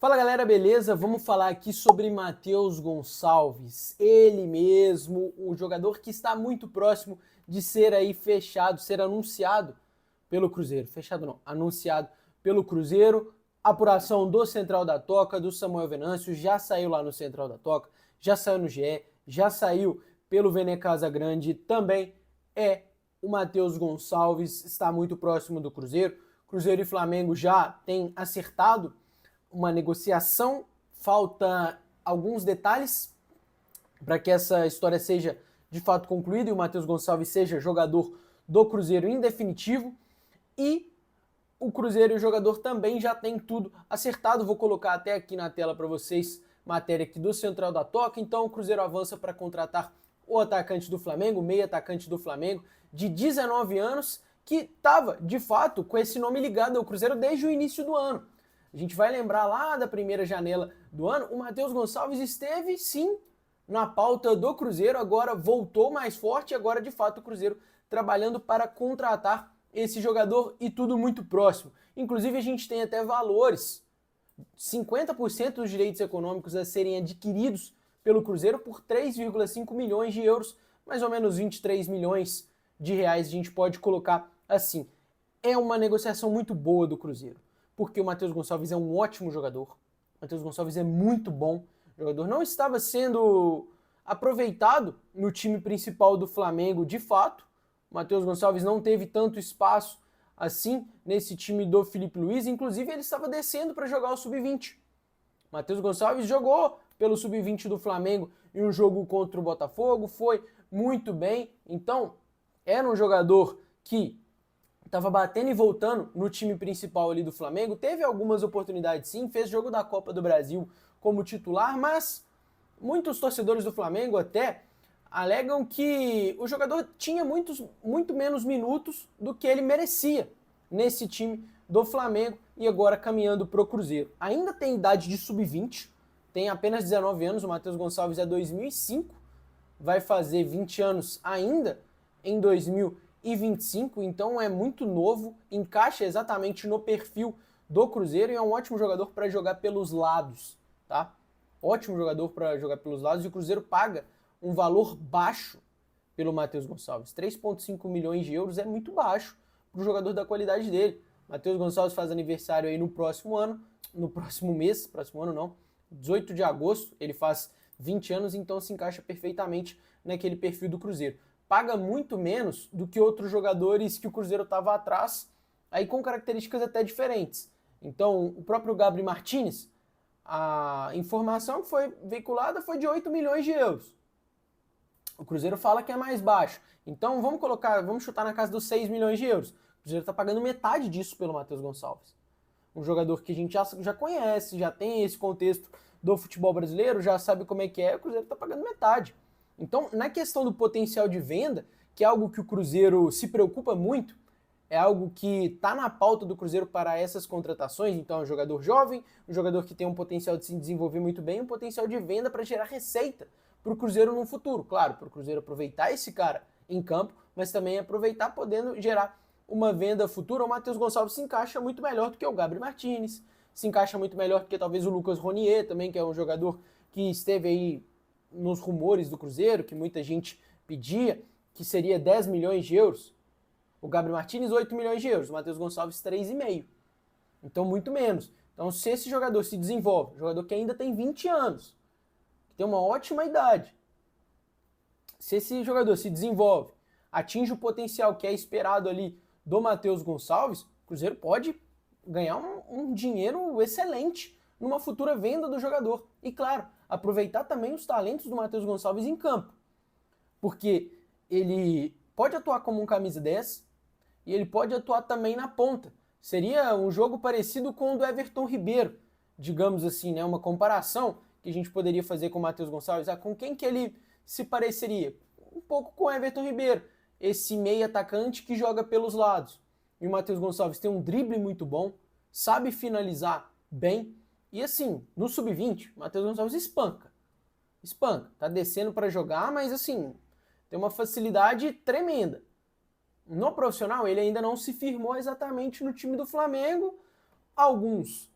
Fala galera, beleza? Vamos falar aqui sobre Matheus Gonçalves, ele mesmo, o jogador que está muito próximo de ser aí fechado, ser anunciado pelo Cruzeiro. Fechado não, anunciado pelo Cruzeiro. Apuração do Central da Toca, do Samuel Venâncio, já saiu lá no Central da Toca, já saiu no GE, já saiu pelo Vene Casagrande, também é o Matheus Gonçalves, está muito próximo do Cruzeiro. Cruzeiro e Flamengo já têm acertado uma negociação, falta alguns detalhes para que essa história seja de fato concluída e o Matheus Gonçalves seja jogador do Cruzeiro em definitivo. E o Cruzeiro e o jogador também já tem tudo acertado. Vou colocar até aqui na tela para vocês matéria aqui do Central da Toca. Então o Cruzeiro avança para contratar o atacante do Flamengo, o meio atacante do Flamengo, de 19 anos, que estava de fato com esse nome ligado ao Cruzeiro desde o início do ano. A gente vai lembrar lá da primeira janela do ano, o Matheus Gonçalves esteve sim na pauta do Cruzeiro, agora voltou mais forte, agora de fato o Cruzeiro trabalhando para contratar esse jogador e tudo muito próximo. Inclusive a gente tem até valores, 50% dos direitos econômicos a serem adquiridos pelo Cruzeiro por 3,5 milhões de euros, mais ou menos 23 milhões de reais a gente pode colocar assim. É uma negociação muito boa do Cruzeiro, porque o Matheus Gonçalves é um ótimo jogador, o Matheus Gonçalves é muito bom jogador, não estava sendo aproveitado no time principal do Flamengo de fato, o Matheus Gonçalves não teve tanto espaço assim nesse time do Felipe Luiz, inclusive ele estava descendo para jogar o Sub-20. Matheus Gonçalves jogou pelo Sub-20 do Flamengo em um jogo contra o Botafogo, foi muito bem, então era um jogador que estava batendo e voltando no time principal ali do Flamengo, teve algumas oportunidades sim, fez jogo da Copa do Brasil como titular, mas muitos torcedores do Flamengo até alegam que o jogador tinha muito menos minutos do que ele merecia nesse time do Flamengo e agora caminhando para o Cruzeiro. Ainda tem idade de sub-20, tem apenas 19 anos, o Matheus Gonçalves é 2005, vai fazer 20 anos ainda em 2025, então é muito novo, encaixa exatamente no perfil do Cruzeiro e é um ótimo jogador para jogar pelos lados, tá? Ótimo jogador para jogar pelos lados e o Cruzeiro paga um valor baixo pelo Matheus Gonçalves. 3,5 milhões de euros é muito baixo para o jogador da qualidade dele. Matheus Gonçalves faz aniversário aí no próximo ano, no próximo mês, próximo ano não, 18 de agosto, ele faz 20 anos, então se encaixa perfeitamente naquele perfil do Cruzeiro. Paga muito menos do que outros jogadores que o Cruzeiro estava atrás, aí com características até diferentes. Então, o próprio Gabriel Martinez, a informação que foi veiculada foi de 8 milhões de euros. O Cruzeiro fala que é mais baixo. Então vamos chutar na casa dos 6 milhões de euros. O Cruzeiro está pagando metade disso pelo Matheus Gonçalves. Um jogador que a gente já conhece, já tem esse contexto do futebol brasileiro, já sabe como é que é, o Cruzeiro está pagando metade. Então, na questão do potencial de venda, que é algo que o Cruzeiro se preocupa muito, é algo que está na pauta do Cruzeiro para essas contratações, então é um jogador jovem, um jogador que tem um potencial de se desenvolver muito bem, um potencial de venda para gerar receita para o Cruzeiro no futuro. Claro, para o Cruzeiro aproveitar esse cara em campo, mas também aproveitar podendo gerar uma venda futura. O Matheus Gonçalves se encaixa muito melhor do que o Gabriel Martinez, se encaixa muito melhor do que talvez o Lucas Ronier também, que é um jogador que esteve aí nos rumores do Cruzeiro, que muita gente pedia, que seria 10 milhões de euros. O Gabriel Martinez, 8 milhões de euros. O Matheus Gonçalves, 3,5. Então, muito menos. Então, se esse jogador se desenvolve, jogador que ainda tem 20 anos, que tem uma ótima idade, se esse jogador se desenvolve, atinge o potencial que é esperado ali do Matheus Gonçalves, o Cruzeiro pode ganhar um dinheiro excelente numa futura venda do jogador. E, claro, aproveitar também os talentos do Matheus Gonçalves em campo. Porque ele pode atuar como um camisa 10 e ele pode atuar também na ponta. Seria um jogo parecido com o do Everton Ribeiro, digamos assim, né? Uma comparação que a gente poderia fazer com o Matheus Gonçalves. Com quem que ele se pareceria? Um pouco com o Everton Ribeiro, esse meio atacante que joga pelos lados. E o Matheus Gonçalves tem um drible muito bom, sabe finalizar bem. E assim, no sub-20, o Matheus Gonçalves espanca. Tá descendo para jogar, mas assim, tem uma facilidade tremenda. No profissional, ele ainda não se firmou exatamente no time do Flamengo. Alguns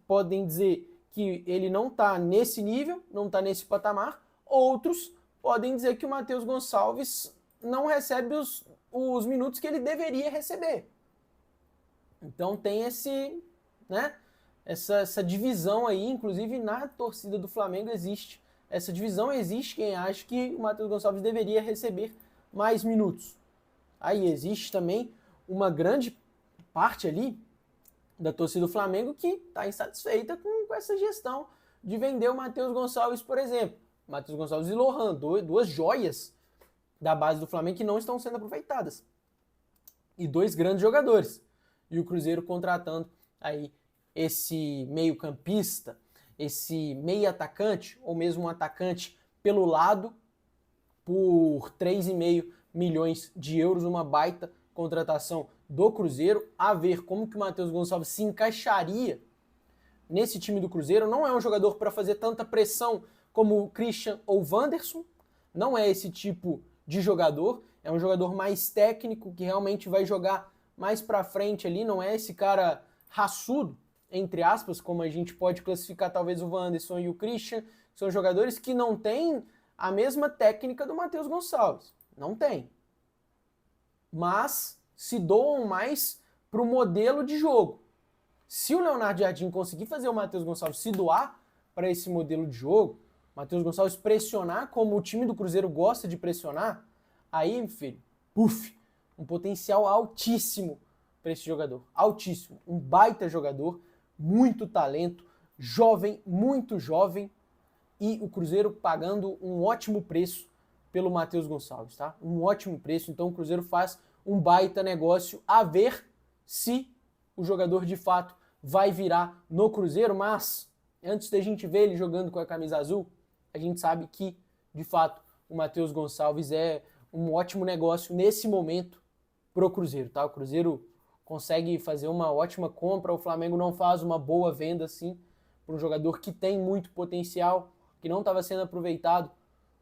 podem dizer que ele não está nesse nível, não está nesse patamar. Outros podem dizer que o Matheus Gonçalves não recebe os minutos que ele deveria receber. Então tem essa divisão aí, inclusive na torcida do Flamengo existe. Essa divisão existe quem acha que o Matheus Gonçalves deveria receber mais minutos. Aí existe também uma grande parte ali da torcida do Flamengo que está insatisfeita com essa gestão de vender o Matheus Gonçalves, por exemplo. Matheus Gonçalves e Lohan, duas joias da base do Flamengo que não estão sendo aproveitadas. E dois grandes jogadores. E o Cruzeiro contratando aí esse meio-campista, esse meio-atacante, ou mesmo um atacante pelo lado, por 3,5 milhões de euros, uma baita contratação do Cruzeiro. A ver como que o Matheus Gonçalves se encaixaria nesse time do Cruzeiro. Não é um jogador para fazer tanta pressão como o Christian ou o Wanderson, não é esse tipo de jogador, é um jogador mais técnico, que realmente vai jogar mais para frente ali, não é esse cara raçudo, entre aspas, como a gente pode classificar talvez o Wanderson e o Christian, são jogadores que não têm a mesma técnica do Matheus Gonçalves, não tem, mas se doam mais para o modelo de jogo. Se o Leonardo Jardim conseguir fazer o Matheus Gonçalves se doar para esse modelo de jogo, Matheus Gonçalves pressionar como o time do Cruzeiro gosta de pressionar, aí, filho, um potencial altíssimo para esse jogador. Altíssimo. Um baita jogador, muito talento, jovem, muito jovem, e o Cruzeiro pagando um ótimo preço pelo Matheus Gonçalves, tá? Um ótimo preço, então o Cruzeiro faz um baita negócio, a ver se o jogador de fato vai virar no Cruzeiro, mas antes da gente ver ele jogando com a camisa azul, a gente sabe que, de fato, o Matheus Gonçalves é um ótimo negócio nesse momento pro Cruzeiro, tá? O Cruzeiro consegue fazer uma ótima compra, o Flamengo não faz uma boa venda assim para um jogador que tem muito potencial, que não estava sendo aproveitado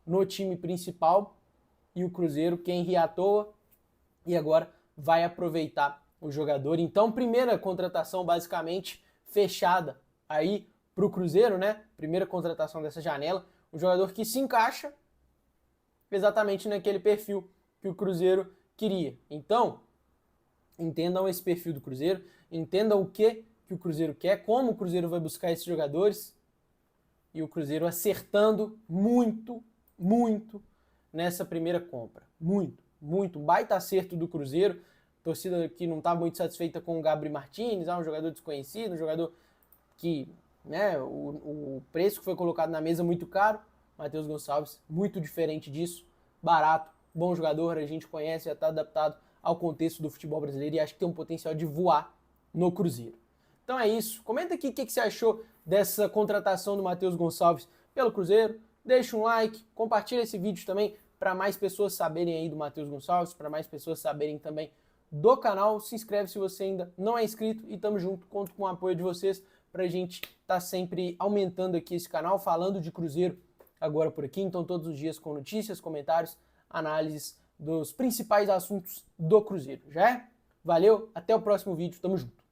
no time principal, e o Cruzeiro, quem ri à toa, e agora vai aproveitar o jogador. Então, primeira contratação basicamente fechada aí pro Cruzeiro, né? Primeira contratação dessa janela, um jogador que se encaixa exatamente naquele perfil que o Cruzeiro queria. Então, entendam esse perfil do Cruzeiro, entendam o que o Cruzeiro quer, como o Cruzeiro vai buscar esses jogadores, e o Cruzeiro acertando muito, muito nessa primeira compra. Muito, muito. Baita acerto do Cruzeiro. Torcida que não estava muito satisfeita com o Gabriel Martins, um jogador desconhecido, um jogador que, né, o preço que foi colocado na mesa muito caro. Matheus Gonçalves, muito diferente disso, barato, bom jogador, a gente conhece, já está adaptado ao contexto do futebol brasileiro e acho que tem um potencial de voar no Cruzeiro. Então é isso, comenta aqui o que você achou dessa contratação do Matheus Gonçalves pelo Cruzeiro, deixa um like, compartilha esse vídeo também para mais pessoas saberem aí do Matheus Gonçalves, para mais pessoas saberem também do canal, se inscreve se você ainda não é inscrito e tamo junto, conto com o apoio de vocês pra gente tá sempre aumentando aqui esse canal, falando de Cruzeiro agora por aqui, então todos os dias com notícias, comentários, análises dos principais assuntos do Cruzeiro, já é? Valeu, até o próximo vídeo, tamo junto.